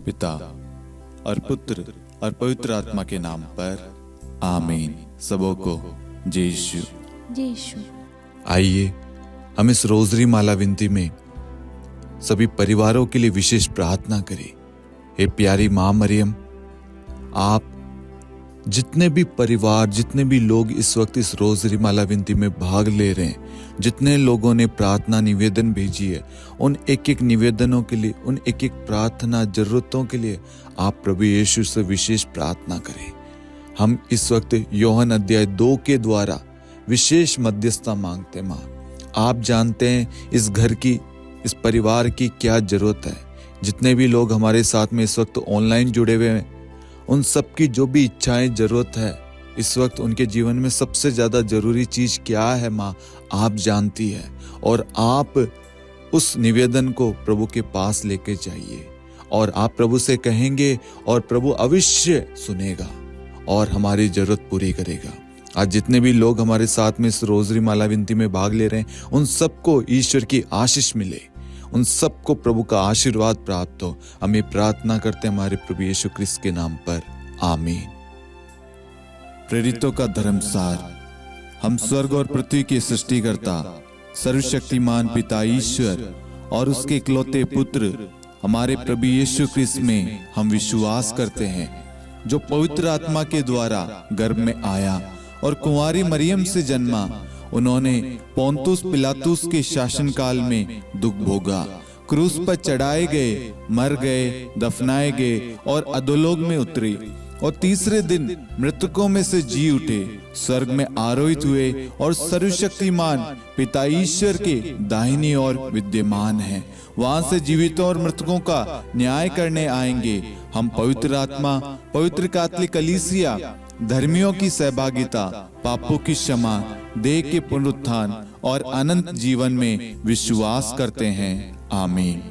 पिता और पुत्र और पवित्र आत्मा के नाम पर आमीन। सबों को जय यीशु। जय यीशु। आइए हम इस रोजरी माला विनती में सभी परिवारों के लिए विशेष प्रार्थना करें। हे प्यारी माँ मरियम, आप जितने भी परिवार, जितने भी लोग इस वक्त इस रोजरी माला विनती में भाग ले रहे हैं, जितने लोगों ने प्रार्थना निवेदन भेजी है, उन एक एक निवेदनों के लिए, उन एक एक प्रार्थना जरूरतों के लिए आप प्रभु यीशु से विशेष प्रार्थना करें। हम इस वक्त यूहन्ना अध्याय 2 के द्वारा विशेष मध्यस्थता मांगते हैं। माँ, आप जानते हैं इस घर की, इस परिवार की क्या जरूरत है। जितने भी लोग हमारे साथ में इस वक्त ऑनलाइन जुड़े हुए हैं, उन सब की जो भी इच्छाएं, जरूरत है इस वक्त उनके जीवन में सबसे ज्यादा जरूरी चीज क्या है माँ, आप जानती है। और आप उस निवेदन को प्रभु के पास लेके जाइए और आप प्रभु से कहेंगे और प्रभु अवश्य सुनेगा और हमारी जरूरत पूरी करेगा। आज जितने भी लोग हमारे साथ में इस रोजरी माला विनती में भाग ले रहे हैं, उन सबको ईश्वर की आशीष मिले, उन सबको प्रभु का आशीर्वाद प्राप्त हो। हम ये प्रार्थना करते हैं हमारे प्रभु यीशु क्रिस्त के नाम पर, आमीन। प्रेरितों का धर्मसार। हम स्वर्ग और पृथ्वी के सृष्टिकर्ता सर्वशक्तिमान पिता ईश्वर और उसके इकलौते पुत्र हमारे प्रभु यीशु क्रिस्त में हम विश्वास करते हैं, जो पवित्र आत्मा के द्वारा गर्भ में आया और कुंवारी मरियम से जन्मा। उन्होंने पोंतुस पिलातुस के शासनकाल में दुख भोगा, क्रूस पर चढ़ाए गए, मर गए, दफनाए गए और अधोलोक में उतरे और तीसरे दिन मृतकों में से जी उठे, स्वर्ग में आरोहित हुए और सर्वशक्तिमान पिता ईश्वर के दाहिनी ओर विद्यमान हैं। वहां से जीवितों और मृतकों का न्याय करने आएंगे। हम पवित्र आत्मा, पवित्र कैथोलिक कलीसिया, धर्मियों की सहभागिता, पापों की क्षमा, देह के पुनरुत्थान और अनंत जीवन में विश्वास करते हैं, आमीन।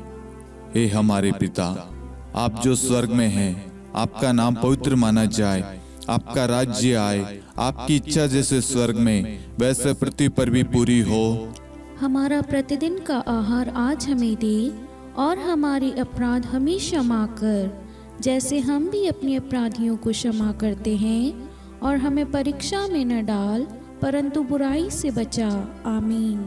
हे हमारे पिता, आप जो स्वर्ग में हैं, आपका नाम पवित्र माना जाए, आपका राज्य आए, आपकी इच्छा जैसे स्वर्ग में वैसे पृथ्वी पर भी पूरी हो। हमारा प्रतिदिन का आहार आज हमें दे और हमारे अपराध हमें क्षमा कर, जैसे हम भी अपने अपराधियों को क्षमा करते हैं, और हमें परीक्षा में न डाल परंतु बुराई से बचा, आमीन।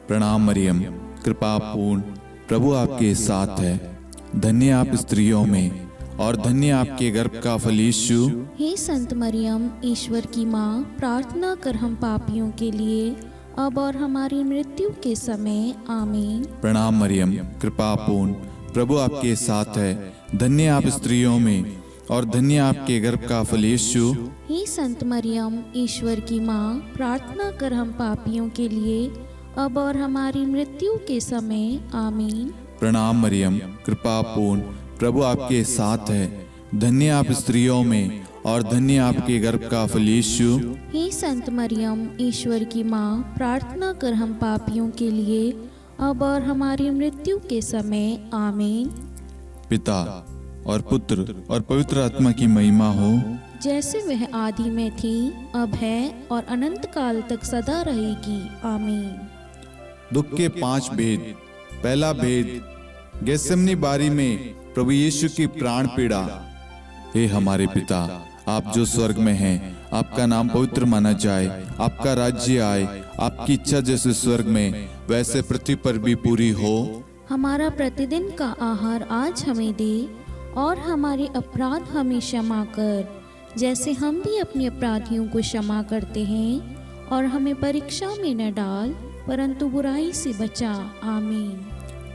प्रणाम मरियम, कृपा पूर्ण, प्रभु आपके साथ है। धन्य आप स्त्रियों में और धन्य आपके गर्भ का फल यीशु। हे संत मरियम, ईश्वर की माँ, प्रार्थना कर हम पापियों के लिए अब और हमारी मृत्यु के समय, आमीन। प्रणाम मरियम, कृपा पूर्ण, प्रभु आपके साथ है। धन्य आप स्त्रियों में और धन्य आपके गर्भ का फल यीशु। हे संत मरियम, ईश्वर की माँ, प्रार्थना कर हम पापियों के लिए अब और हमारी मृत्यु के समय, आमीन। प्रणाम मरियम, कृपा पूर्ण, प्रभु आपके साथ है। धन्य आप स्त्रियों में और धन्य आपके गर्भ का फल यीशु। हे संत मरियम, ईश्वर की माँ, प्रार्थना कर हम पापियों के लिए अब और हमारी मृत्यु के समय, आमीन। पिता और पुत्र और पवित्र आत्मा की महिमा हो, जैसे वह आदि में थी, अब है और अनंत काल तक सदा रहेगी, आमीन। दुख के 5 भेद। पहला भेद, गेत्सेमनी बारी में प्रभु यीशु की प्राण पीड़ा। हे हमारे पिता, आप जो स्वर्ग में हैं, आपका नाम पवित्र माना जाए, आपका राज्य आए, आपकी इच्छा जैसे स्वर्ग में वैसे पृथ्वी पर भी पूरी हो। हमारा प्रतिदिन का आहार आज हमें दे और हमारे अपराध हमें क्षमा कर, जैसे हम भी अपने अपराधियों को क्षमा करते हैं, और हमें परीक्षा में न डाल परंतु बुराई से बचा, आमीन।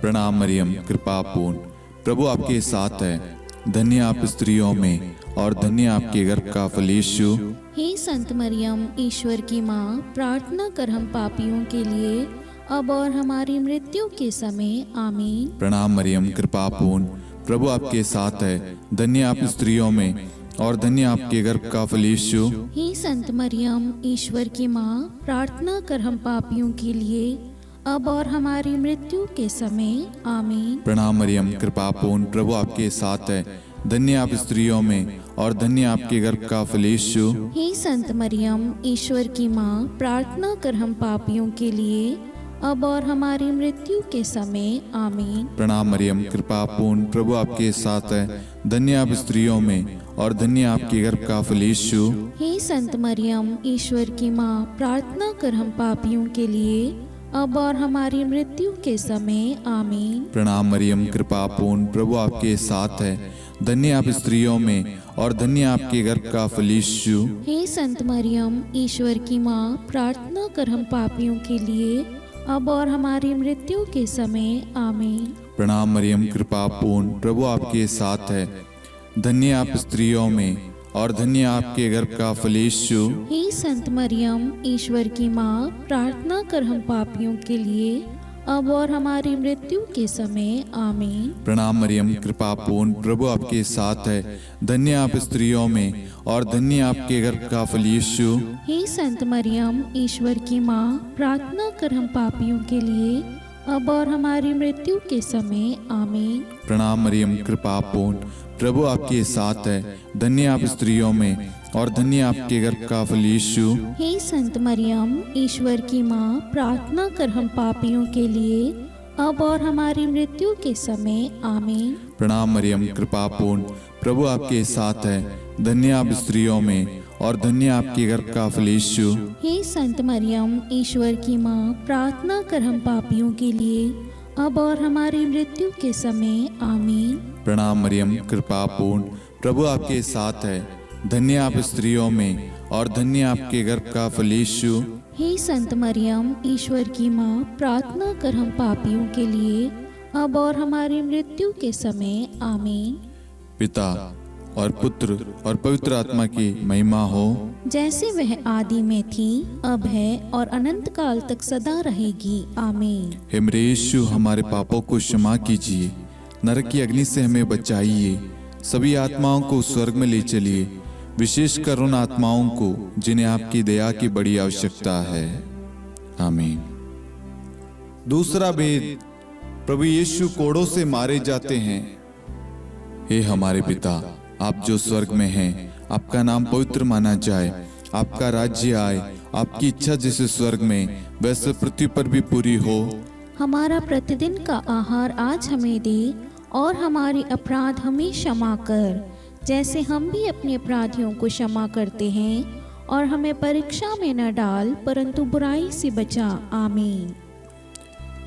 प्रणाम मरियम, कृपा पूर्ण, प्रभु आपके साथ है। धन्य आप स्त्रियों में और धन्य आपके गर्भ का फल यीशु। हे संत मरियम, ईश्वर की माँ, प्रार्थना कर हम पापियों के लिए अब और हमारी मृत्यु के समय, आमीन। प्रणाम मरियम, कृपा पूर्ण, प्रभु आपके साथ है। धन्य आप स्त्रियों में और धन्य आपके गर्भ का फल यीशु। हे संत मरियम, ईश्वर की माँ, प्रार्थना कर हम पापियों के लिए अब और हमारी मृत्यु के समय, आमीन। प्रणाम मरियम, कृपा पूर्ण, प्रभु आपके साथ है। धन्य आप स्त्रियों में और धन्य आपके गर्भ का फल यीशु। हे संत मरियम, ईश्वर की माँ, प्रार्थना कर हम पापियों के लिए अब और हमारी मृत्यु के समय आमीन। प्रणाम मरियम, कृपा पूर्ण, प्रभु आपके साथ है। धन्य आप स्त्रियों में और धन्य आपके गर्भ का फल यीशु। हे संत मरियम, ईश्वर की माँ, प्रार्थना कर हम पापियों के लिए, अब और हमारी मृत्यु के समय आमीन। प्रणाम मरियम, कृपा पूर्ण, प्रभु आपके साथ है। धन्य आप स्त्रियों में और धन्य आपके गर्भ का फल यीशु। हे संत मरियम, ईश्वर की माँ, प्रार्थना कर हम पापियों के लिए, अब और हमारी मृत्यु के समय आमीन। प्रणाम मरियम, कृपा पूर्ण, प्रभु आपके साथ है। धन्य आप स्त्रियों में और धन्य आपके गर्भ का फल यीशु। हे संत मरियम, ईश्वर की माँ, प्रार्थना कर हम पापियों के लिए, अब और हमारी मृत्यु के समय आमीन। प्रणाम मरियम, कृपा पूर्ण, प्रभु आपके साथ है। धन्य आप स्त्रियों में और धन्य आपके गर्भ का फल यीशु। हे संत मरियम, ईश्वर की माँ, प्रार्थना कर हम पापियों के लिए, अब और हमारी मृत्यु के समय आमीन। प्रणाम मरियम, कृपा पूर्ण, प्रभु आपके साथ है। धन्य आप स्त्रियों में और धन्य आपके गर्भ का फल यीशु। हे संत मरियम, ईश्वर की माँ, प्रार्थना कर हम पापियों के लिए, अब और हमारी मृत्यु के समय आमीन। प्रणाम मरियम, कृपा पूर्ण, प्रभु आपके साथ है। धन्य आप स्त्रियों में और धन्य आपके गर्भ का फल यीशु। हे संत मरियम, ईश्वर की माँ, प्रार्थना कर हम पापियों के लिए, अब और हमारी मृत्यु के समय आमीन। प्रणाम मरियम, कृपा पूर्ण, प्रभु आपके साथ है। धन्य आप स्त्रियों में और धन्य आपके गर्भ का फल यीशु। हे संत मरियम, ईश्वर की माँ, प्रार्थना कर हम पापियों के लिए, अब और हमारी मृत्यु के समय आमीन। पिता और पुत्र और पवित्र आत्मा की महिमा हो, जैसे वह आदि में थी, अब है और अनंत काल तक सदा रहेगी आमीन। हे मेरे यीशु, हमारे पापों को क्षमा कीजिए, नरक की अग्नि से हमें बचाइए, सभी आत्माओं को स्वर्ग में ले चलिए, विशेषकर उन आत्माओं को जिन्हें आपकी दया की बड़ी आवश्यकता है। आमीन। दूसरा भेद, प्रभु यीशु कोड़ों से मारे जाते हैं। हे हमारे पिता, आप जो स्वर्ग में हैं, आपका नाम पवित्र माना जाए, आपका राज्य आए, आपकी इच्छा जैसे स्वर्ग में वैसे पृथ्वी पर भी पूरी हो। हमारा प्रतिदिन का आहार आज हमें दे, और हमारे अपराध हमें क्षमा कर, जैसे हम भी अपने अपराधियों को क्षमा करते हैं, और हमें परीक्षा में न डाल, परंतु बुराई से बचा आमीन।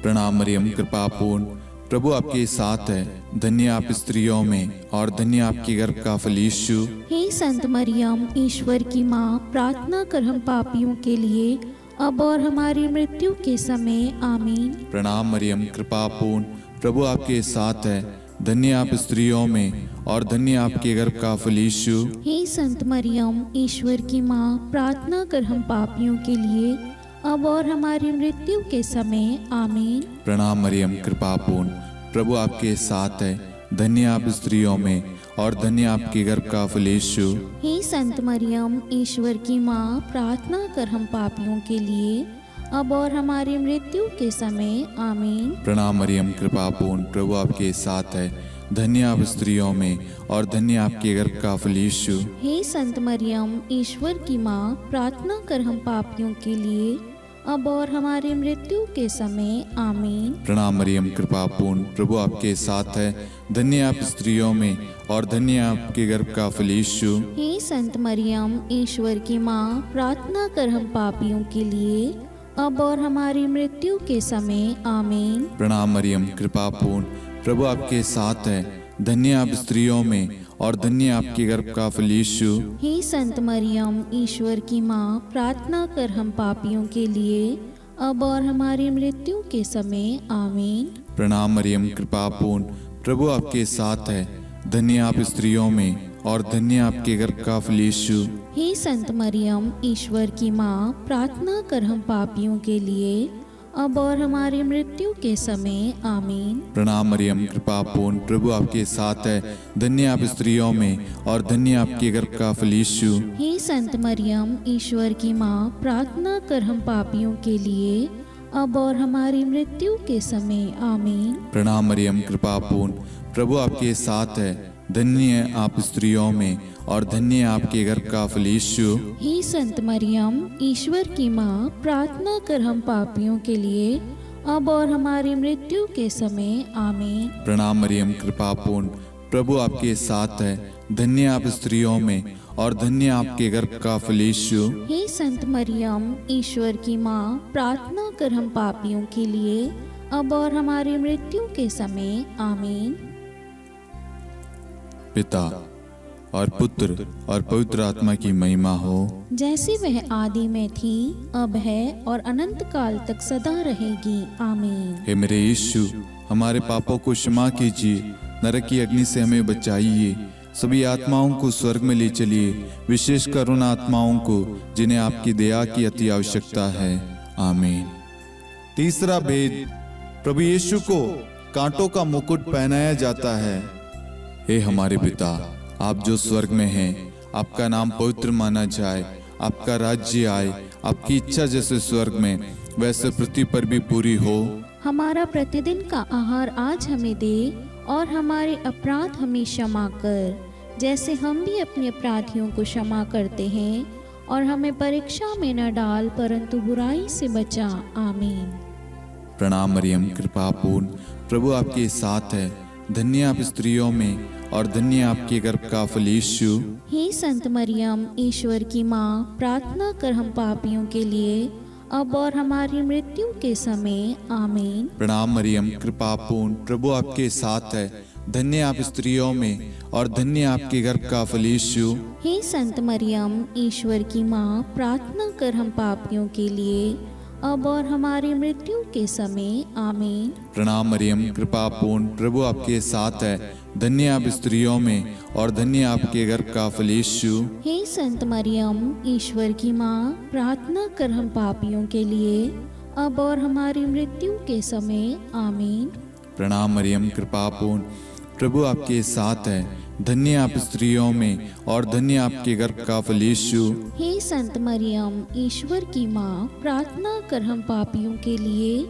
प्रणाम मरियम, कृपा पूर्ण, प्रभु आपके साथ है। धन्य आप स्त्रियों में और धन्य आपके गर्भ का फल यीशु। हे संत मरियम, ईश्वर की माँ, प्रार्थना कर हम पापियों के लिए, अब और हमारी मृत्यु के समय आमीन। प्रणाम मरियम, कृपा पूर्ण, प्रभु आपके साथ है। धन्य आप स्त्रियों में और धन्य आपके गर्भ का फल यीशु। हे संत मरियम, ईश्वर की माँ, प्रार्थना कर हम पापियों के लिए, अब और हमारी मृत्यु के समय आमीन। प्रणाम मरियम, कृपा पूर्ण, प्रभु आपके साथ है। धन्य आप स्त्रियों में और धन्य आपके गर्भ का फल यीशु। हे संत मरियम, ईश्वर की माँ, प्रार्थना कर हम पापियों के लिए, अब और हमारी मृत्यु के समय आमीन। प्रणाम मरियम, कृपा पूर्ण, प्रभु आपके साथ है। धन्य आप स्त्रियों में और धन्य आपके गर्भ का फल यीशु। हे संत मरियम, ईश्वर की माँ, प्रार्थना कर हम पापियों के लिए, अब और हमारी मृत्यु के समय आमीन। प्रणाम मरियम, कृपा पूर्ण, प्रभु आपके साथ है। धन्य आप स्त्रियों में और धन्य आपके गर्भ का फल यीशु। हे संत मरियम, ईश्वर की माँ, प्रार्थना कर हम पापियों के लिए, अब और हमारी मृत्यु के समय आमीन। प्रणाम मरियम, कृपा पूर्ण, प्रभु आपके साथ है। धन्य आप स्त्रियों में और धन्य आपके गर्भ का फल यीशु। हे संत मरियम, ईश्वर की माँ, प्रार्थना कर हम पापियों के लिए, अब और हमारी मृत्यु के समय आमीन। प्रणाम मरियम, कृपा पूर्ण, प्रभु आपके साथ है। धन्य आप स्त्रियों में और धन्य आपके गर्भ का फल यीशु। हे संत मरियम, ईश्वर की माँ, प्रार्थना कर हम पापियों के लिए, अब और हमारी मृत्यु के समय आमीन। प्रणाम मरियम, कृपा पूर्ण, प्रभु आपके साथ है। धन्य आप स्त्रियों में और धन्य आपके गर्भ का फल यीशु। हे संत मरियम, ईश्वर की माँ, प्रार्थना कर हम पापियों के लिए, अब और हमारी मृत्यु के समय आमीन। प्रणाम मरियम, कृपा पूर्ण, प्रभु आपके साथ है। धन्य आप स्त्रियों में और धन्य आपके गर्भ का फल यीशु। हे संत मरियम, ईश्वर की माँ, प्रार्थना कर हम पापियों के लिए, अब और हमारी मृत्यु के समय आमीन। प्रणाम मरियम, कृपा पूर्ण, प्रभु आपके साथ है। धन्य आप स्त्रियों में और धन्य आपके गर्भ का फल यीशु। हे संत मरियम, ईश्वर की माँ, प्रार्थना कर हम पापियों के लिए, अब और हमारी मृत्यु के समय आमीन। पिता और पुत्र और पवित्र आत्मा की महिमा हो, जैसे वह आदि में थी, अब है और अनंत काल तक सदा रहेगी आमीन। हे मेरे यीशु, हमारे पापों को क्षमा कीजिए, नरक की अग्नि से हमें बचाइए, सभी आत्माओं को स्वर्ग में ले चलिए, विशेषकर उन आत्माओं को जिन्हें आपकी दया की अति आवश्यकता है। आमीन। तीसरा भेद, प्रभु यीशु को कांटों का मुकुट पहनाया जाता है। हे हमारे पिता, आप जो स्वर्ग में हैं, आपका नाम पवित्र माना जाए, आपका राज्य आए, आपकी इच्छा जैसे स्वर्ग में वैसे पृथ्वी पर भी पूरी हो। हमारा प्रतिदिन का आहार आज हमें दे, और हमारे अपराध हमें क्षमा कर, जैसे हम भी अपने अपराधियों को क्षमा करते हैं, और हमें परीक्षा में न डाल, परंतु बुराई से बचा। आमीन। प्रणाम मरियम, कृपा पूर्ण, प्रभु आपके साथ है। धन्य आप स्त्रियों में और धन्य आपके गर्भ का फल यीशु। हे संत मरियम, ईश्वर की माँ, प्रार्थना कर हम पापियों के लिए, अब और हमारी मृत्यु के समय आमीन। प्रणाम मरियम, कृपा पूर्ण, प्रभु आपके साथ है। धन्य आप स्त्रियों में और धन्य आपके गर्भ का फल यीशु। हे संत मरियम, ईश्वर की माँ, प्रार्थना कर हम पापियों के लिए, अब और हमारी मृत्यु के समय आमीन। प्रणाम मरियम, कृपा पूर्ण, प्रभु आपके साथ है। धन्य आप स्त्रियों में और धन्य आपके गर्भ का फल यीशु। हे संत मरियम, ईश्वर की माँ, प्रार्थना कर हम पापियों के लिए, अब और हमारी मृत्यु के समय आमीन। प्रणाम मरियम, कृपा पूर्ण, प्रभु आपके साथ है। धन्य आप स्त्रियों में और धन्य आपके गर्भ का फल यीशु। हे संत मरियम, ईश्वर की माँ, प्रार्थना कर हम पापियों के लिए,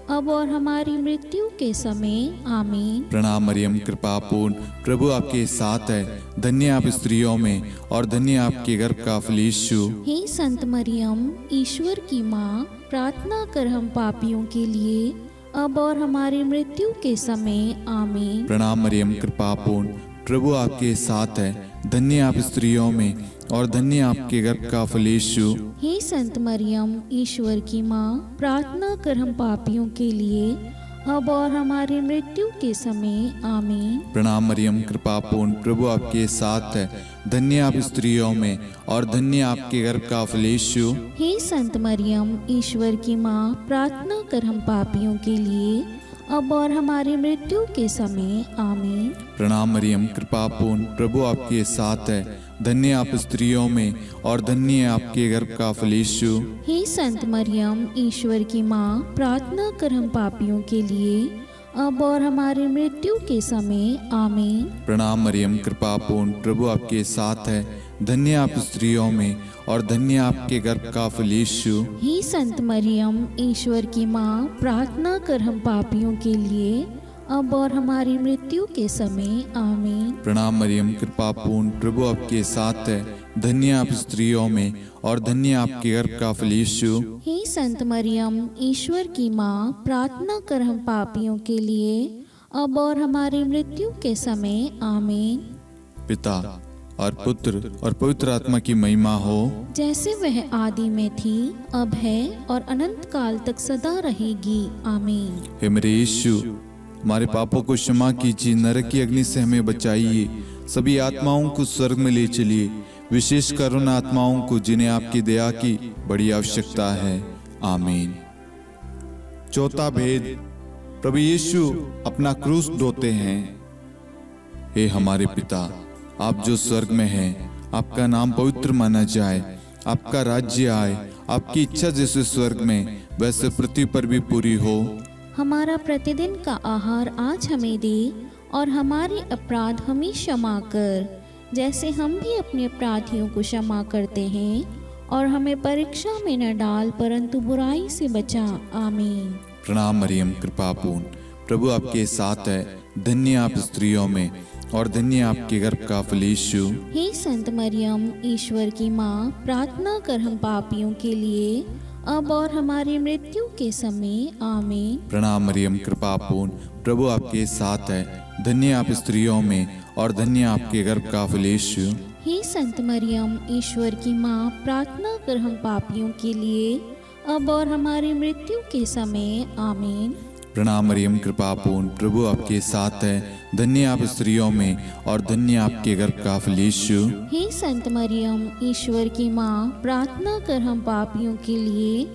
अब और हमारी मृत्यु के समय आमीन। प्रणाम मरियम, कृपा पूर्ण, प्रभु आपके साथ है। धन्य आप स्त्रियों में और धन्य आपके गर्भ का फल यीशु। हे संत मरियम, ईश्वर की माँ, प्रार्थना कर हम पापियों के लिए, अब और हमारी मृत्यु के समय आमीन। प्रणाम मरियम, कृपा पूर्ण, प्रभु आपके साथ है। धन्य आप स्त्रियों में और धन्य आपके गर्भ का फल यीशु। हे संत मरियम, ईश्वर की माँ, प्रार्थना कर हम पापियों के लिए, अब और हमारी मृत्यु के समय आमीन। प्रणाम मरियम, कृपा पूर्ण, प्रभु आपके साथ है। धन्य आप स्त्रियों में और धन्य आपके गर्भ का फल यीशु। हे संत मरियम, ईश्वर की माँ, प्रार्थना कर हम पापियों के लिए, अब और हमारी मृत्यु के समय आमीन। प्रणाम मरियम, कृपा पूर्ण, प्रभु आपके साथ है। धन्य आप स्त्रियों में और धन्य आपके गर्भ का फल यीशु। हे संत मरियम, ईश्वर की माँ, प्रार्थना कर हम पापियों के लिए, अब और हमारी मृत्यु के समय आमीन। प्रणाम मरियम, कृपा पूर्ण, प्रभु आपके साथ है। धन्य आप स्त्रियों में और धन्य आपके गर्भ का फल यीशु। हे संत मरियम, ईश्वर की माँ, प्रार्थना कर हम पापियों के लिए, अब और हमारी मृत्यु के समय आमीन। प्रणाम मरियम, कृपा पूर्ण, प्रभु आपके साथ है। धन्य आप स्त्रियों में और धन्य आपके गर्भ का फल यीशु। हे संत मरियम, ईश्वर की माँ, प्रार्थना कर हम पापियों के लिए, अब और हमारी मृत्यु के समय आमीन। पिता और पुत्र और पवित्र आत्मा की महिमा हो, जैसे वह आदि में थी, अब है और अनंत काल तक सदा रहेगी आमीन। हे मेरे यीशु, हमारे पापों को क्षमा कीजिए, नरक की अग्नि से हमें बचाइए, सभी आत्माओं को स्वर्ग में ले चलिए, विशेषकर उन आत्माओं को जिन्हें आपकी दया की बड़ी आवश्यकता है। आमीन। चौथा भेद, प्रभु यीशु अपना क्रूस ढोते हैं। हे हमारे पिता, आप जो स्वर्ग में हैं, आपका नाम पवित्र माना जाए, आपका राज्य आए, आपकी इच्छा जैसे स्वर्ग में वैसे पृथ्वी पर भी पूरी हो। हमारा प्रतिदिन का आहार आज हमें दे, और हमारे अपराध हमें क्षमा कर, जैसे हम भी अपने अपराधियों को क्षमा करते हैं, और हमें परीक्षा में न डाल, परंतु बुराई से बचा। आमीन। प्रणाम मरियम, कृपा पूर्ण, प्रभु आपके साथ है। धन्य आप स्त्रियों में और धन्य आपके गर्भ का फल यीशु। हे संत मरियम, ईश्वर की माँ, प्रार्थना कर हम पापियों के लिए, अब और हमारी मृत्यु के समय। आमीन। प्रणाम मरियम, कृपा पूर्ण, प्रभु आपके साथ है। धन्य आप स्त्रियों में और धन्य आपके गर्भ का फल यीशु। हे संत मरियम, ईश्वर की माँ, प्रार्थना कर हम पापियों के लिए, अब और हमारी मृत्यु के समय। आमीन। प्रणाम मरियम, कृपा पूर्ण, प्रभु आपके साथ है। धन्य आप स्त्रियों में और धन्य आपके गर्भ का फल यीशु। हे संत मरियम, ईश्वर की माँ, प्रार्थना कर हम पापियों के लिए,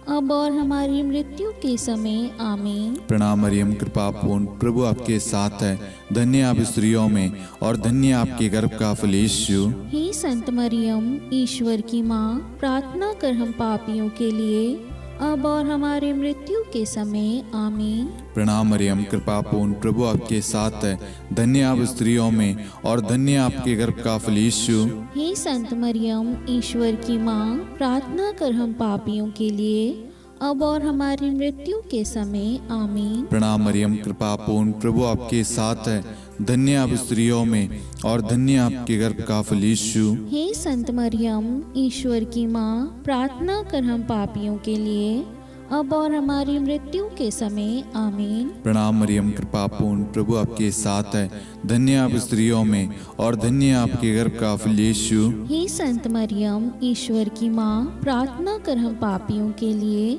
अब और हमारी मृत्यु के समय। आमीन। प्रणाम मरियम, कृपा पूर्ण, प्रभु आपके साथ है। धन्य आप स्त्रियों में और धन्य आपके गर्भ का फल यीशु। हे संत मरियम, ईश्वर की माँ, प्रार्थना कर हम पापियों के लिए, अब और हमारी मृत्यु के समय। आमीन। प्रणाम मरियम, कृपा पूर्ण, प्रभु आपके साथ है। धन्य आप स्त्रियों में और धन्य आपके गर्भ का फल यीशु। हे संत मरियम, ईश्वर की माँ, प्रार्थना कर हम पापियों के लिए, अब और हमारी मृत्यु के समय। आमीन। प्रणाम मरियम, कृपा पूर्ण, प्रभु आपके साथ है। धन्य आप स्त्रियों में और धन्य आपके गर्भ का फल यीशु। हे संत मरियम, ईश्वर की माँ, प्रार्थना कर हम पापियों के लिए, अब और हमारी मृत्यु के समय। आमीन। प्रणाम मरियम, कृपा पूर्ण, प्रभु आपके साथ है। धन्य आप स्त्रियों में और धन्य आपके गर्भ का फल यीशु। हे संत मरियम, ईश्वर की माँ, प्रार्थना कर हम पापियों के लिए,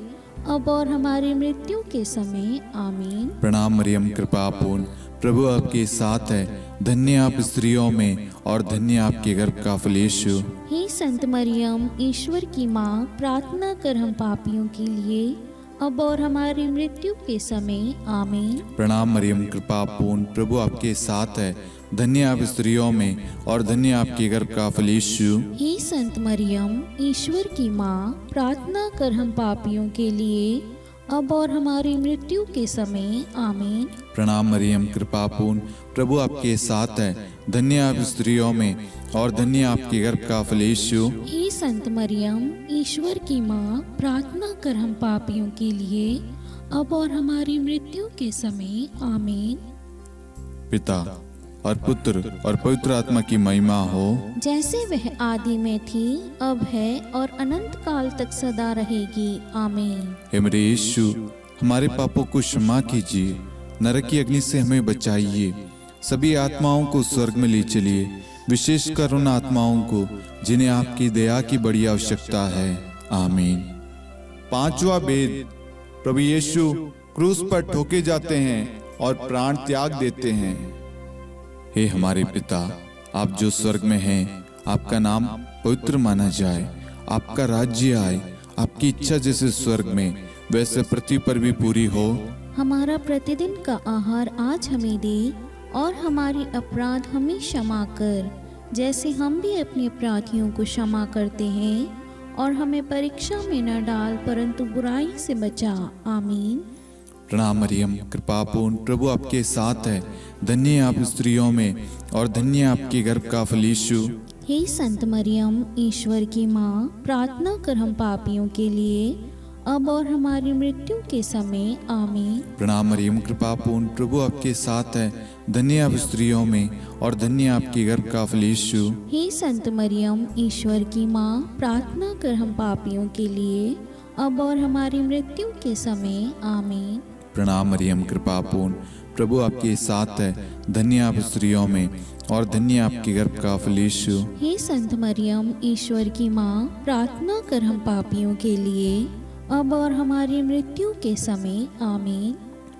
अब और हमारी मृत्यु के समय। आमीन। प्रणाम मरियम, कृपा पूर्ण, प्रभु आपके साथ है। धन्य आप स्त्रियों में और धन्य आपके गर्भ का फल यीशु। हे संत मरियम, ईश्वर की माँ, प्रार्थना कर हम पापियों के लिए, अब और हमारी मृत्यु के समय। आमीन। प्रणाम मरियम, कृपा पूर्ण, प्रभु आपके साथ है। धन्य आप स्त्रियों में और धन्य आपके गर्भ का फल यीशु। हे संत मरियम, ईश्वर की माँ, प्रार्थना कर हम पापियों के लिए, अब और हमारी मृत्यु के समय। आमीन। प्रणाम मरियम, कृपा पूर्ण, प्रभु आपके साथ है। धन्य आप स्त्रियों में और धन्य आपके गर्भ का फल यीशु। हे संत मरियम, ईश्वर की माँ, प्रार्थना कर हम पापियों के लिए, अब और हमारी मृत्यु के समय। आमीन। पिता और पुत्र और पवित्र आत्मा की महिमा हो, जैसे वह आदि में थी, अब है और अनंत काल तक सदा रहेगी। आमीन। हे मेरे यीशु, हमारे पापों को क्षमा कीजिए, नरक की अग्नि से हमें बचाइए, सभी आत्माओं को स्वर्ग में ले चलिए, विशेषकर उन आत्माओं को जिन्हें आपकी दया की बड़ी आवश्यकता है। आमीन। पांचवा भेद, प्रभु यीशु क्रूस पर ठोके जाते हैं और प्राण त्याग देते हैं। हे हमारे पिता, आप जो स्वर्ग में हैं, आपका नाम पवित्र माना जाए, आपका राज्य आए, आपकी इच्छा जैसे स्वर्ग में वैसे पृथ्वी पर भी पूरी हो। हमारा प्रतिदिन का आहार आज हमें दे, और हमारी अपराध हमें क्षमा कर, जैसे हम भी अपने अपराधियों को क्षमा करते हैं, और हमें परीक्षा में न डाल, परंतु बुराई से बचा। आमीन। प्रणाम मरियम, कृपा पूर्ण, प्रभु आपके साथ है। धन्य आप स्त्रियों में और धन्य आपके गर्भ का फल यीशु। हे संत मरियम, ईश्वर की माँ, प्रार्थना कर हम पापियों के लिए, अब और हमारी मृत्यु के समय। आमीन। प्रणाम मरियम, कृपा पूर्ण, प्रभु आपके साथ है। धन्य आप स्त्रियों में और धन्य आपके गर्भ का फल यीशु। हे संत मरियम, ईश्वर की माँ, प्रार्थना कर हम पापियों के लिए, अब और हमारी मृत्यु के समय। आमीन। प्रणाम मरियम, कृपा पूर्ण, प्रभु आपके साथ है। धन्य आप स्त्रियों में और धन्य आपके गर्भ का फल यीशु। हे संत मरियम, ईश्वर की माँ, प्रार्थना कर हम पापियों के लिए, अब और हमारी मृत्यु के समय। आमीन।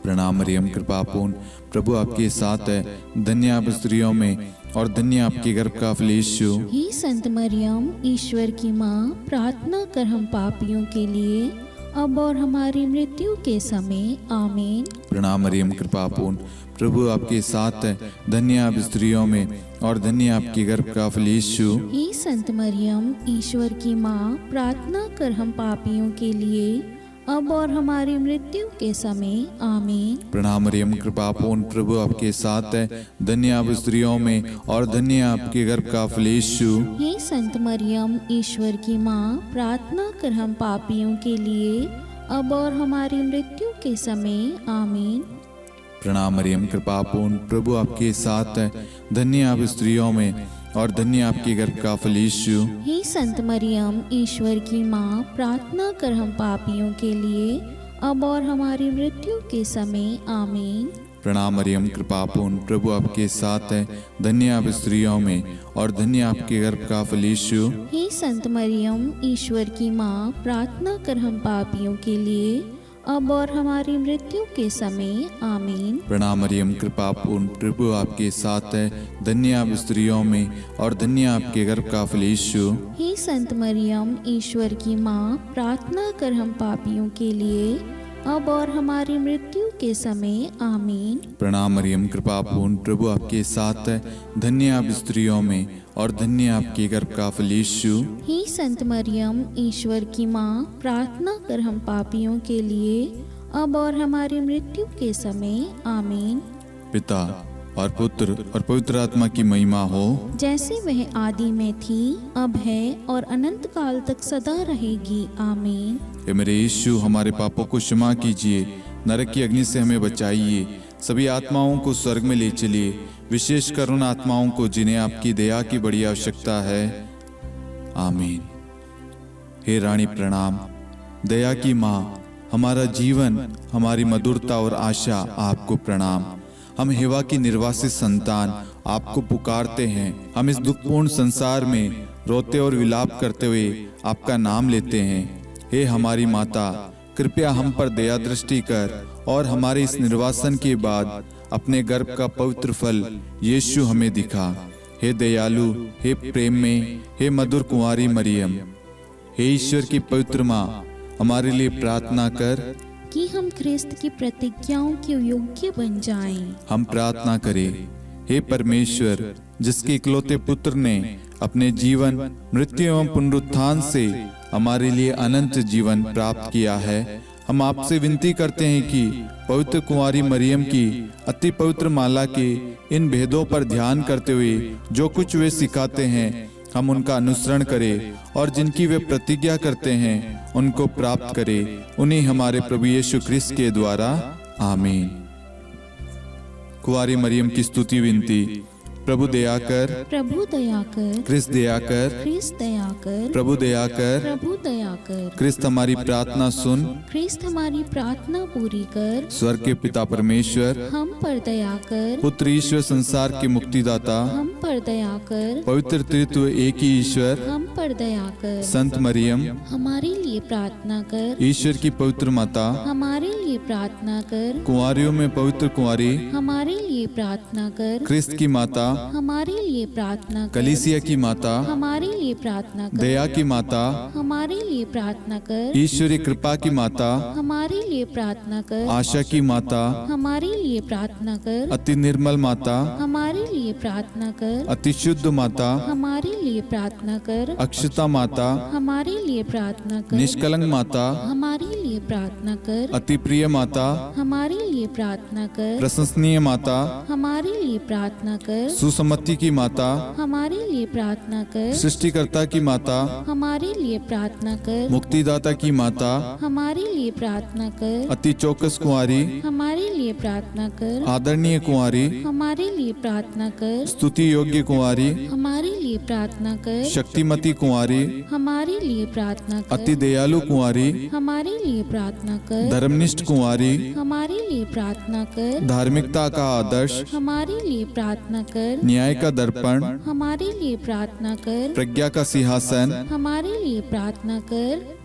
प्रणाम मरियम, कृपा पूर्ण, प्रभु आपके साथ है। धन्य आप स्त्रियों में और धन्य आपके गर्भ का फल यीशु। हे संत मरियम, ईश्वर की माँ, प्रार्थना कर हम पापियों के लिए, अब और हमारी मृत्यु के समय। आमीन। प्रणाम मरियम, कृपा पूर्ण, प्रभु आपके साथ है। धन्य आप स्त्रियों में और धन्य आपके गर्भ का फल यीशु। हे संत मरियम, ईश्वर की माँ, प्रार्थना कर हम पापियों के लिए, अब और हमारी मृत्यु के समय। आमीन। प्रणाम मरियम, कृपा पूर्ण, प्रभु आपके साथ है। धन्य आप स्त्रियों में और धन्य आपके गर्भ का फल यीशु। हे संत मरियम, ईश्वर की माँ, प्रार्थना कर हम पापियों के लिए, अब और हमारी मृत्यु के समय। आमीन। प्रणाम मरियम, कृपा पूर्ण, प्रभु आपके साथ है। धन्य आप स्त्रियों में और धन्य आपके गर्भ का फल यीशु। हे संत मरियम, ईश्वर की माँ, प्रार्थना कर हम पापियों के लिए, अब और हमारी मृत्यु के समय। आमीन। प्रणाम मरियम, कृपा पूर्ण, प्रभु आपके साथ है। धन्य आप स्त्रियों में और धन्य आपके गर्भ का फल यीशु। हे संत मरियम, ईश्वर की माँ, प्रार्थना कर हम पापियों के लिए, अब और हमारी मृत्यु के समय। आमीन। प्रणाम मरियम, कृपा पूर्ण, प्रभु आपके साथ है। धन्य आप स्त्रियों में और धन्य आपके गर्भ का फल यीशु। हे संत मरियम, ईश्वर की माँ, प्रार्थना कर हम पापियों के लिए, अब और हमारी मृत्यु के समय। आमीन। प्रणाम मरियम, कृपा पूर्ण, प्रभु आपके साथ है। धन्य आप स्त्रियों में और धन्य आपके गर्भ का फल यीशु। हे संत मरियम, ईश्वर की माँ, प्रार्थना कर हम पापियों के लिए, अब और हमारी मृत्यु के समय। आमीन। पिता और पुत्र और पवित्र आत्मा की महिमा हो, जैसे वह आदि में थी, अब है और अनंत काल तक सदा रहेगी। आमीन। हे मेरे यीशु, हमारे पापों को क्षमा कीजिए, नरक की अग्नि से हमें बचाइए, सभी आत्माओं को स्वर्ग में ले चलिए, विशेषकर उन आत्माओं को जिन्हें आपकी दया की बड़ी आवश्यकता है। आमीन। हे रानी प्रणाम, दया की माँ, हमारा जीवन, हमारी मधुरता और आशा आपको प्रणाम। हम हेवा की निर्वासित संतान आपको पुकारते हैं। हम इस दुखपूर्ण संसार में रोते और विलाप करते हुए आपका नाम लेते हैं। हे हमारी माता, कृपया हम पर दया दृष्टि कर और हमारे इस निर्वासन के बाद अपने गर्भ का पवित्र फल यीशु हमें दिखा। हे दयालु, हे प्रेम में, हे मधुर कुंवारी मरियम, हे ईश्वर की पवित्र माँ, हमारे लिए प्रार्थना कर कि हम ख्रिस्त की प्रतिज्ञाओं के योग्य बन जाएं। हम प्रार्थना करें। हे परमेश्वर, जिसके इकलौते पुत्र ने अपने जीवन, मृत्यु एवं पुनरुत्थान से हमारे लिए अनंत जीवन प्राप्त किया है, हम आपसे विनती करते हैं कि पवित्र कुंवारी मरियम की अति पवित्र माला के इन भेदों पर ध्यान करते हुए जो कुछ वे सिखाते हैं, हम उनका अनुसरण करें और जिनकी वे प्रतिज्ञा करते हैं उनको प्राप्त करें। उन्हीं हमारे प्रभु यीशु ख्रिस्त के द्वारा। आमीन। कुंवारी मरियम की स्तुति विनती। प्रभु दया कर, प्रभु दया कर, ख्रिस्त दया कर, ख्रिस्त दया कर, प्रभु दया कर, प्रभु दया कर, ख्रिस्त हमारी प्रार्थना सुन, ख्रिस्त हमारी प्रार्थना पूरी कर, स्वर्ग के पिता परमेश्वर, हम पर दया कर, पुत्र ईश्वर संसार के मुक्तिदाता, हम पर दया कर, पवित्र त्रित्व एक ही ईश्वर, हम पर दया कर, संत मरियम, हमारे लिए प्रार्थना कर, ईश्वर की पवित्र माता, हमारे लिए प्रार्थना कर, कुंवारियों में पवित्र कुंवारी, हमारे लिए प्रार्थना कर, ख्रिस्त की माता, हमारे लिए प्रार्थना कर, कलीसिया की माता, हमारे लिए प्रार्थना कर, दया की माता, हमारे लिए प्रार्थना कर, ईश्वरी कृपा की माता, हमारे लिए प्रार्थना कर, आशा की माता, हमारे लिए प्रार्थना कर, अति निर्मल माता, हमारे लिए प्रार्थना कर, अति शुद्ध माता, हमारे लिए प्रार्थना कर, अक्षता माता, हमारे लिए प्रार्थना कर, निष्कलंक माता, हमारे लिए प्रार्थना कर, अति प्रिय माता, हमारे लिए प्रार्थना कर, प्रशंसनीय माता, हमारे लिए प्रार्थना कर, सुसम्मति की माता, हमारे लिए प्रार्थना कर, सृष्टिकर्ता की माता, हमारे लिए प्रार्थना कर, मुक्तिदाता की माता, हमारे लिए प्रार्थना कर, अति चौकस कुंवारी, हमारे लिए प्रार्थना कर, आदरणीय कुंवारी, हमारे लिए प्रार्थना कर, स्तुति योग्य कुंवारी, हमारे लिए प्रार्थना कर, शक्तिमती कुंवारी, हमारे लिए प्रार्थना कर, अति दयालु कुंवारी, हमारे लिए प्रार्थना कर, धर्मनिष्ठ कुंवारी, हमारे लिए प्रार्थना कर, धार्मिकता का आदर्श, हमारे लिए प्रार्थना कर, न्याय का दर्पण, हमारे लिए प्रार्थना कर, प्रज्ञा का सिंहासन, हमारे लिए प्रार्थना कर,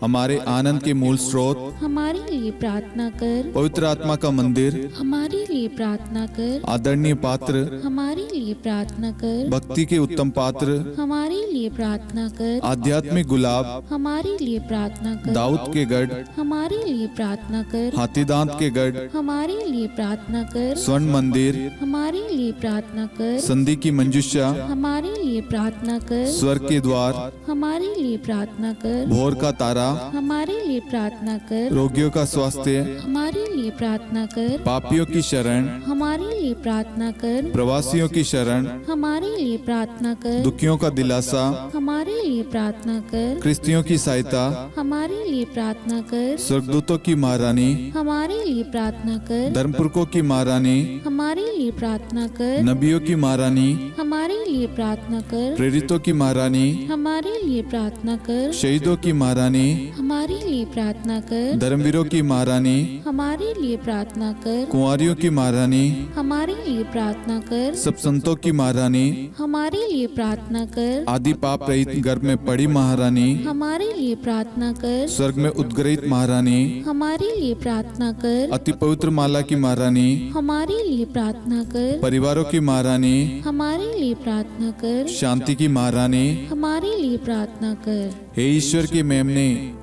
हमारे आनंद के मूल स्रोत, हमारे लिए प्रार्थना कर, पवित्र आत्मा का मंदिर, हमारे लिए प्रार्थना कर, आदरणीय पात्र, हमारे लिए प्रार्थना कर, भक्ति के उत्तम पात्र, हमारे लिए प्रार्थना कर, आध्यात्मिक गुलाब, हमारे लिए प्रार्थना कर, दाऊद के गढ़, हमारे लिए प्रार्थना कर, हाथीदांत के गढ़, हमारे लिए प्रार्थना कर, स्वर्ण मंदिर, हमारे लिए प्रार्थना कर, संधि की मंजुषा, हमारे लिए प्रार्थना कर, स्वर्ग के द्वार, हमारे लिए प्रार्थना कर, भोर का तारा, हमारे लिए प्रार्थना कर। रोगियों का स्वास्थ्य, हमारे लिए प्रार्थना कर। पापियों की शरण, हमारे लिए प्रार्थना कर। प्रवासियों की शरण, हमारे लिए प्रार्थना कर। दुखियों का दिलासा, हमारे लिए प्रार्थना कर। क्रिस्तियों की सहायता, हमारे लिए प्रार्थना कर। स्वर्गदूतों की महारानी, हमारे लिए प्रार्थना कर। धर्मपुरखों की महारानी, हमारे लिए प्रार्थना कर। नबियों की महारानी, हमारे लिए प्रार्थना कर। प्रेरितों की महारानी, हमारे लिए प्रार्थना कर। शहीदों की महारानी, हमारे लिए प्रार्थना कर। धर्मवीरों की महारानी, हमारे लिए प्रार्थना कर। कुंवारियों की महारानी, हमारे लिए प्रार्थना कर। सब संतों की महारानी, हमारे लिए प्रार्थना कर। आदि पाप रहित गर्भ में पड़ी महारानी, हमारे लिए प्रार्थना कर। स्वर्ग में उद्गृहित महारानी, हमारे लिए प्रार्थना कर। अति पवित्र माला की महारानी, हमारे लिए प्रार्थना कर। परिवारों की महारानी, हमारे लिए प्रार्थना कर। शांति की महारानी, हमारे लिए प्रार्थना कर। हे ईश्वर के मेमने,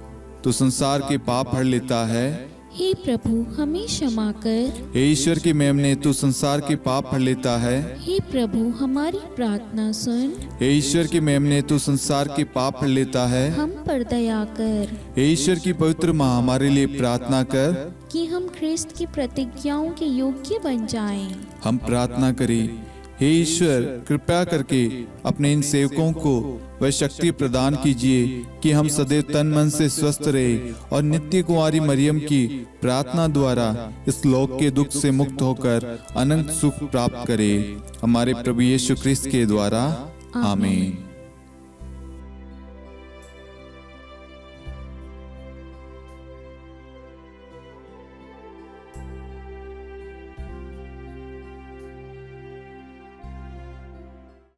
तू संसार के पाप हर लेता है। हे प्रभु हमें क्षमा कर। हे ईश्वर के मेमने, तू संसार के पाप हर लेता है। हे प्रभु हमारी प्रार्थना सुन। हे ईश्वर के मेमने, तू संसार के पाप हर लेता है। हम पर दया कर हे ईश्वर की पवित्र माँ, हमारे लिए प्रार्थना कर। कि हम ख्रिस्त की प्रतिज्ञाओं के योग्य बन जाएं। हम प्रार्थना करें। हे ईश्वर, कृपया करके अपने इन सेवकों को वह शक्ति प्रदान कीजिए कि हम सदैव तन मन से स्वस्थ रहे और नित्य कुंवारी मरियम की प्रार्थना द्वारा इस लोक के दुख से मुक्त होकर अनंत सुख प्राप्त करें। हमारे प्रभु यीशु क्रिस्त के द्वारा, आमीन।